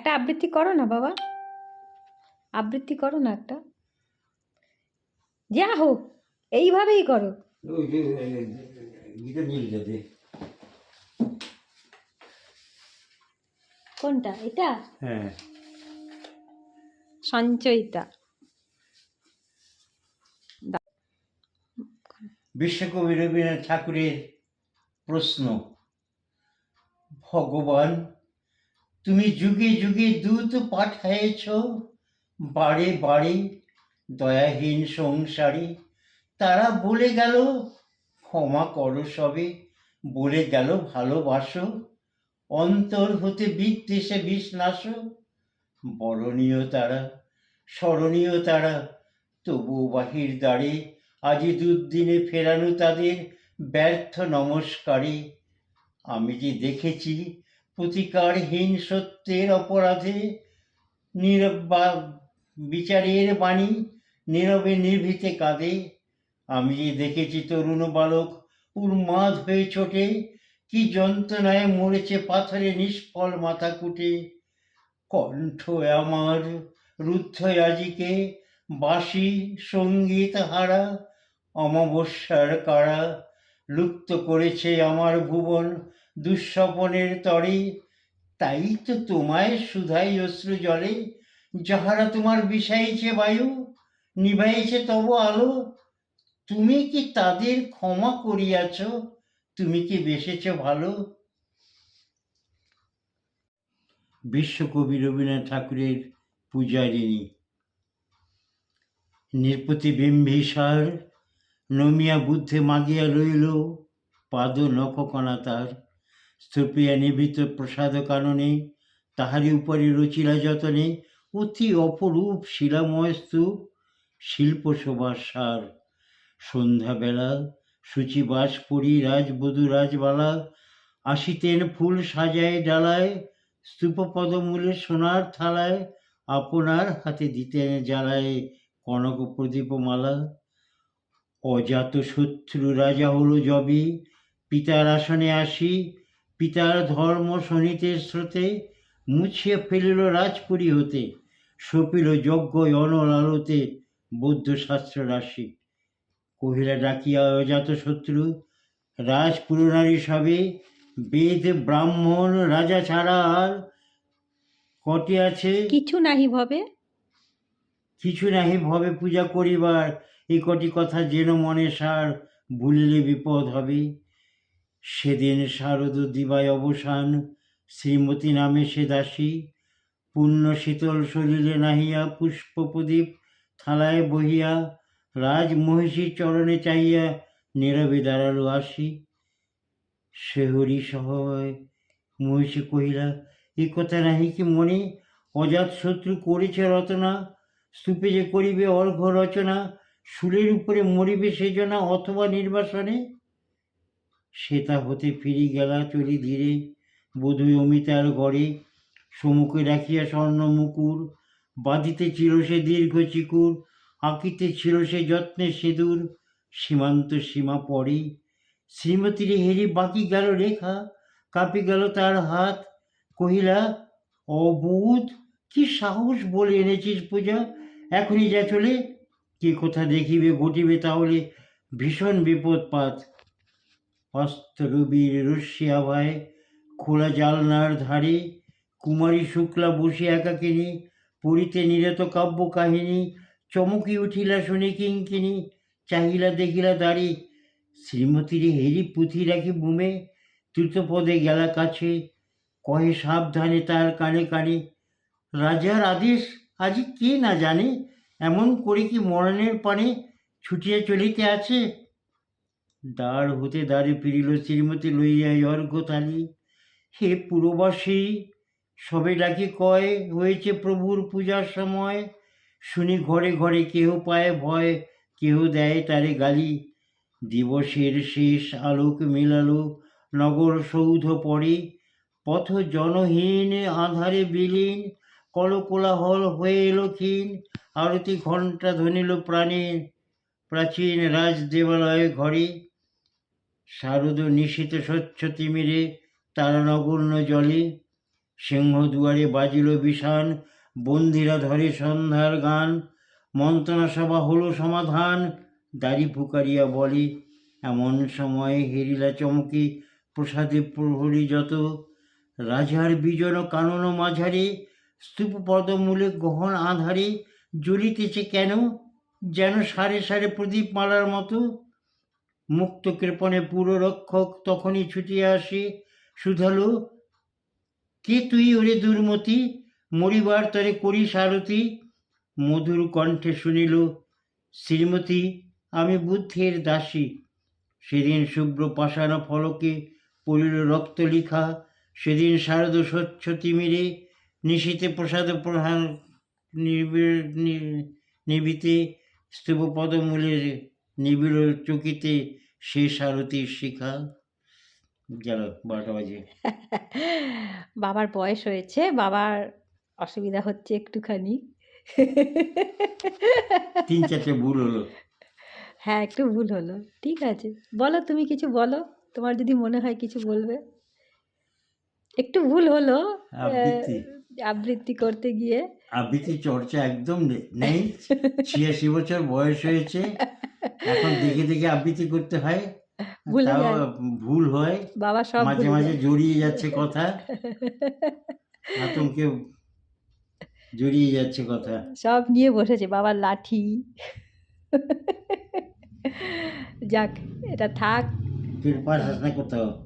একটা আবৃত্তি করো না বাবা, আবৃত্তি করো না একটা, যা হোক এইভাবেই করো। কোনটা এটা? হ্যাঁ, সঞ্চয়িতা। বিশ্বকবি রবীন্দ্রনাথ ঠাকুরের প্রশ্ন। ভগবান, তুমি যুগে যুগে দূত পাঠায়েছ বারে বারে দয়াহীন সংসারে, তারা বলে গেল ক্ষমা করো সবে, বলে গেল ভালোবাসো, অন্তর হতে বিদ্বেষে বিষ বরণীয় তারা, স্মরণীয় তারা, তবু বাহির দ্বারে আজি দুর্দিনে ফেরানো তাদের ব্যর্থ নমস্কারে। আমি যে দেখেছি প্রতিকারহীন সত্যের অপরাধে বিচারের বাণী নীরবে নিভৃতে কাঁদে। আমি যে দেখেছি তরুণ বালক উন্মাদ হয়ে ছোটে, কি যন্ত্রণায় মরেছে পাথরে নিষ্ফল মাথা কুটে। কণ্ঠ আমার রুদ্ধ আজিকে বাঁশি সঙ্গীত হারা, অমাবস্যার কারা লুপ্ত করেছে আমার ভুবন দুঃস্বপনের তরে। তাই তো তোমায় সুধাই অশ্রু জলে, যাহারা তোমার বিষাইছে বায়ু, নিভাইছে তব আলো। তুমি কি তাদের ক্ষমা করিয়াছ? তুমি কি বেসেছ ভালো? বিশ্বকবি রবীন্দ্রনাথ ঠাকুরের পূজারিণী। নৃপতিবিম্বিসার নমিয়া বুদ্ধে মাগিয়া লইল, পাদ নখকণা তার স্তূপিয়া নিভৃত প্রসাদ কাননে, তাহারি উপরে রচিলা যতনে অতি অপরূপ শিলাময় স্তূপ, শিল্প শোভার সার। সন্ধ্যাবেলা সূচিবাস পড়ি রাজবধূ রাজবালা, আসিতেন ফুল সাজায় ডালায়, স্তূপপদমূলে সোনার থালায়, আপনার হাতে দিতেন জ্বালায় কনক প্রদীপমালা। অজাত শত্রু রাজা হল যবে, পিতার আসনে আসি, পিতার ধর্ম শোনিতে স্রোতে, মুছিয়া ফেলিল রাজপুরী হতে, সপিল যজ্ঞ অনল আলোতে বৌদ্ধ শাস্ত্র রাশি। কহিলা ডাকিয়া অজাত শত্রু, রাজপুরনারী সবে, বেদ ব্রাহ্মণ রাজা ছাড়া আর কটি আছে? কিছু নাহি ভবে, কিছু নাহি ভবে পূজা করিবার, এই কটি কথা যেন মনে সার, ভুলিলে বিপদ হবে। সেদিন শারদ দিবায় অবসান, শ্রীমতী নামে সে দাসী, পূর্ণ শীতল সলিলে নাহিয়া পুষ্প প্রদীপ থালায় বহিয়া, রাজ মহিষীর চরণে চাহিয়া নীরবে দাঁড়ালো আসি। সে হরি সহায় মহিষী কহিলা, এ কথা নাহি কি মনে, অজাত শত্রু করেছে রচনা, স্তূপে যে করিবে অর্ঘ্য রচনা, শুলের উপরে মরিবে সেজনা অথবা নির্বাসনে। শ্বেতা হতে ফিরি গেলা চলি ধীরে, বধূ অমিতার গড়ে, সম্মুখে রাখিয়া স্বর্ণ মুকুর, বাঁধিতে ছিল সে দীর্ঘ চিকুর, আঁকিতে ছিল সে যত্নে সিঁদুর, সীমান্ত সীমা পড়ে। শ্রীমতীর হেরি বাকি গেল রেখা, কাঁপি গেল তার হাত, কহিলা, অবুধ, কি সাহস বলে এনেছিস পূজা, এখনই যা চলে, কে কোথা দেখিবে ঘটিবে তাহলে ভীষণ বিপদপাত। অস্ত রবির রশ্মি আভায় খোলা জালনার ধারে, কুমারী শুক্লা বসে একাকিনী, পড়িতে নিরত কাব্য কাহিনী, চমকি উঠিলা শুনি কিঙ্কিনী, চাহিলা দেখিলা দাঁড়ি, শ্রীমতীর হেরি পুঁথি রাখি বুমে, দ্রুতপদে গেলা কাছে, কহে সাবধানে তার কানে কানে, রাজার আদেশ আজি কে না জানে, এমন করে কি মরণের পানে ছুটিয়া চলিতে আছে। দ্বার হতে দ্বারে ফিরিল শ্রীমতী লইয়া অর্ঘ্য থালি, হে পুরবাসী, সবে ডাকি কয় হয়েছে প্রভুর পূজার সময়, শুনি ঘরে ঘরে কেহ পায় ভয়, কেহ দেয় তারে গালি। দিবসের শেষ আলোক মেলালো নগর সৌধ পরে, পথ জনহীন আধারে বিলীন, কলকোলাহল হয়ে এলো ক্ষীণ, আরতি ঘণ্টা ধ্বনিল প্রাণে প্রাচীন রাজ দেবালয় ঘরে। শারদ নিশীত স্বচ্ছ তিমিরে তারা নগণ্য জলে, সিংহ দুয়ারে বাজিল বিষাণ, বন্দিরা ধরে সন্ধ্যার গান, মন্ত্রণা সভা হলো সমাধান, দাড়ি ফুকারিয়া বলে এমন সময় হেরিলা চমকে, প্রসাদে প্রহরী যত, রাজার বিজন কানন মাঝারে, স্তূপ পদমূলে গহন আধারে, জ্বলিতেছে কেন যেন সারে সারে প্রদীপ মালার মতো। মুক্ত কৃপণে পুররক্ষক তখনই ছুটিয়া আসে, শুধালো কে তুই ওরে দুর্মতি, মরিবার তরে করিস আরতি। মধুর কণ্ঠে শুনিল শ্রীমতী আমি বুদ্ধের দাসী। সেদিন শুভ্র পাষাণ ফলকে পড়িল রক্ত লিখা, সেদিন শারদ স্বচ্ছ তিমিরে, নিশীতে প্রসাদ প্রধান নিবিতে, স্তূপ পদমূলের নিবিড় চকিতে শেষ আরতির শিখা। গেল 12টা বাজে। বাবার বয়স হয়েছে, বাবার অসুবিধা হচ্ছে একটুখানি। 3-4টে ভুল হলো। হ্যাঁ, একটু ভুল হলো। ঠিক আছে, বলো তুমি কিছু বলো, তোমার যদি মনে হয় কিছু বলবে। একটু ভুল হলো আবৃত্তি আবৃত্তি করতে গিয়ে। আবৃত্তি চর্চা একদম নেই। 86 বছর বয়স হয়েছে, এখন দেখে দেখে আবৃত্তি করতে হয়, ভুলে তাও যায় ভুল হয়, বাবা, সব মাঝে ভুলে মাঝে যায়। জড়িয়ে যাচ্ছে কথা, আতঙ্কে জড়িয়ে যাচ্ছে কথা। সব নিয়ে বসেছে বাবার লাঠি। যাক, এটা থাক। তুই পাস না কোথাও?